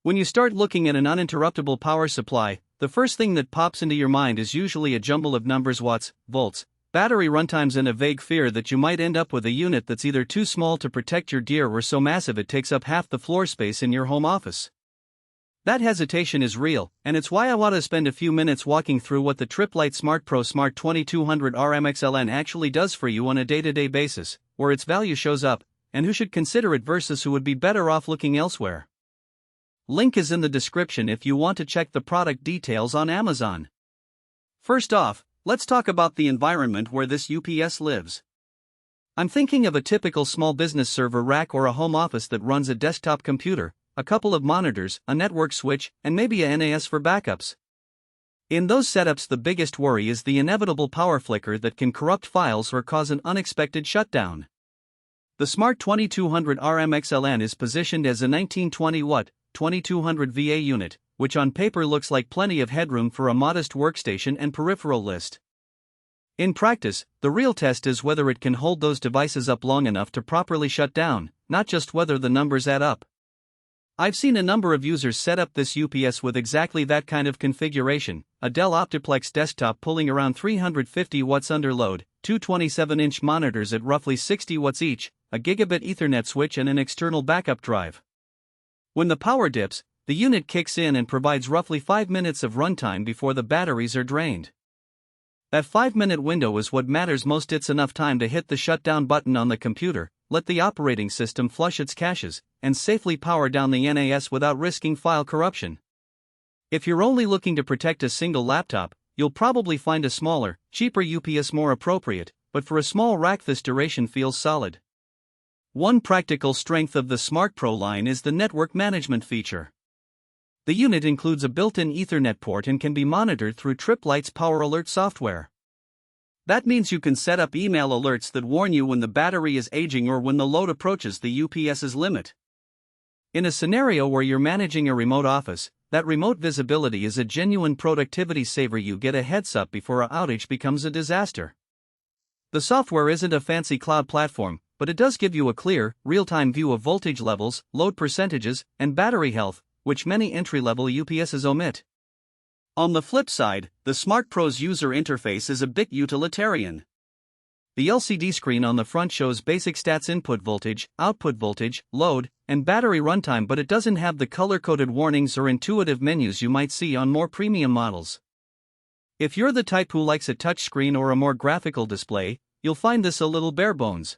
When you start looking at an uninterruptible power supply, the first thing that pops into your mind is usually a jumble of numbers: watts, volts, battery runtimes, and a vague fear that you might end up with a unit that's either too small to protect your gear or so massive it takes up half the floor space in your home office. That hesitation is real, and it's why I want to spend a few minutes walking through what the Tripp Lite SmartPro SMART2200RMXLN actually does for you on a day-to-day basis, where its value shows up, and who should consider it versus who would be better off looking elsewhere. Link is in the description if you want to check the product details on Amazon. First off, let's talk about the environment where this UPS lives. I'm thinking of a typical small business server rack or a home office that runs a desktop computer, a couple of monitors, a network switch, and maybe a NAS for backups. In those setups, the biggest worry is the inevitable power flicker that can corrupt files or cause an unexpected shutdown. The SMART2200RMXLN is positioned as a 1920-watt, 2200 VA unit, which on paper looks like plenty of headroom for a modest workstation and peripheral list. In practice, the real test is whether it can hold those devices up long enough to properly shut down, not just whether the numbers add up. I've seen a number of users set up this UPS with exactly that kind of configuration: a Dell Optiplex desktop pulling around 350 watts under load, two 27-inch monitors at roughly 60 watts each, a gigabit Ethernet switch, and an external backup drive. When the power dips, the unit kicks in and provides roughly 5 minutes of runtime before the batteries are drained. That 5-minute window is what matters most. It's enough time to hit the shutdown button on the computer, let the operating system flush its caches, and safely power down the NAS without risking file corruption. If you're only looking to protect a single laptop, you'll probably find a smaller, cheaper UPS more appropriate, but for a small rack this duration feels solid. One practical strength of the SmartPro line is the network management feature. The unit includes a built-in Ethernet port and can be monitored through Tripp Lite's Power Alert software. That means you can set up email alerts that warn you when the battery is aging or when the load approaches the UPS's limit. In a scenario where you're managing a remote office, that remote visibility is a genuine productivity saver. You get a heads-up before an outage becomes a disaster. The software isn't a fancy cloud platform, but it does give you a clear, real-time view of voltage levels, load percentages, and battery health, which many entry-level UPSs omit. On the flip side, the SmartPro's user interface is a bit utilitarian. The LCD screen on the front shows basic stats: input voltage, output voltage, load, and battery runtime, but it doesn't have the color-coded warnings or intuitive menus you might see on more premium models. If you're the type who likes a touchscreen or a more graphical display, you'll find this a little bare bones.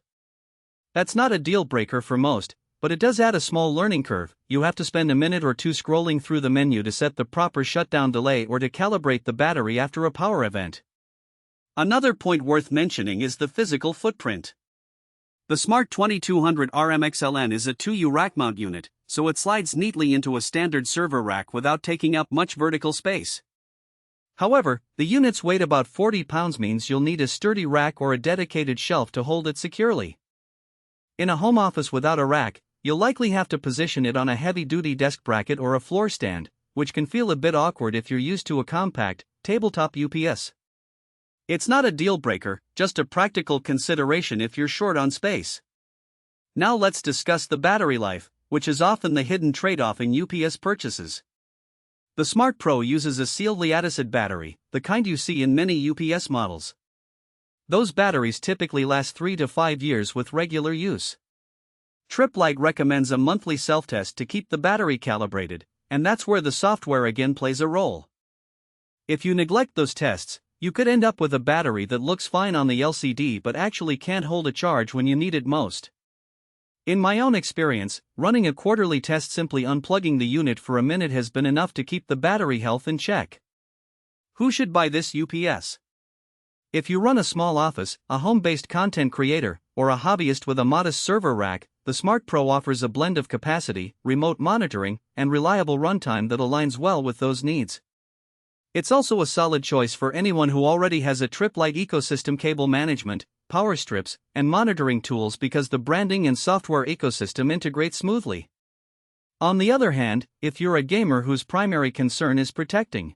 That's not a deal breaker for most, but it does add a small learning curve. You have to spend a minute or two scrolling through the menu to set the proper shutdown delay or to calibrate the battery after a power event. Another point worth mentioning is the physical footprint. The SMART2200RMXLN is a 2U rack mount unit, so it slides neatly into a standard server rack without taking up much vertical space. However, the unit's weight, about 40 pounds, means you'll need a sturdy rack or a dedicated shelf to hold it securely. In a home office without a rack, you'll likely have to position it on a heavy-duty desk bracket or a floor stand, which can feel a bit awkward if you're used to a compact, tabletop UPS. It's not a deal-breaker, just a practical consideration if you're short on space. Now let's discuss the battery life, which is often the hidden trade-off in UPS purchases. The SmartPro uses a sealed lead-acid battery, the kind you see in many UPS models. Those batteries typically last 3 to 5 years with regular use. Tripp Lite recommends a monthly self-test to keep the battery calibrated, and that's where the software again plays a role. If you neglect those tests, you could end up with a battery that looks fine on the LCD but actually can't hold a charge when you need it most. In my own experience, running a quarterly test, simply unplugging the unit for a minute, has been enough to keep the battery health in check. Who should buy this UPS? If you run a small office, a home-based content creator, or a hobbyist with a modest server rack, the SmartPro offers a blend of capacity, remote monitoring, and reliable runtime that aligns well with those needs. It's also a solid choice for anyone who already has a Tripp Lite ecosystem: cable management, power strips, and monitoring tools, because the branding and software ecosystem integrate smoothly. On the other hand, if you're a gamer whose primary concern is protecting